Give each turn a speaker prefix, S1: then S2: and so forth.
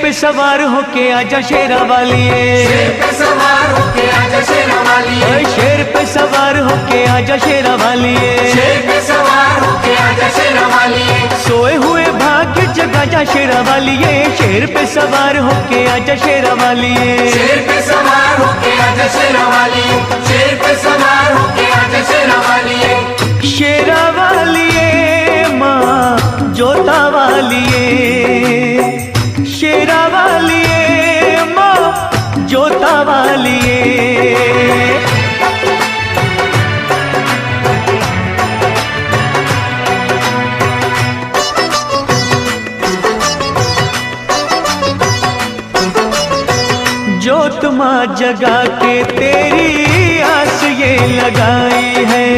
S1: पे सवार होके आजा शेरा वालिए,
S2: शेर पे सवार होके आजा शेरा वालिए,
S1: शेर पे सवार होके आजा शेरा वालिए,
S2: शेर पे सवार होके आजा शेरा वालिए,
S1: सोए हुए भाग्य जगा जा शेरा वालिए, शेर पे सवार होके आजा शेरा वालिए,
S2: शेर पे सवार होके आजा शेरा वालिए, शेर पे सवार होके आजा शेरा वालिए,
S1: शेरा वालिए माँ जोता वालिए, शेरा वालिए माँ जोता वालिए। जोत माँ जगा के तेरी आस ये लगाई है,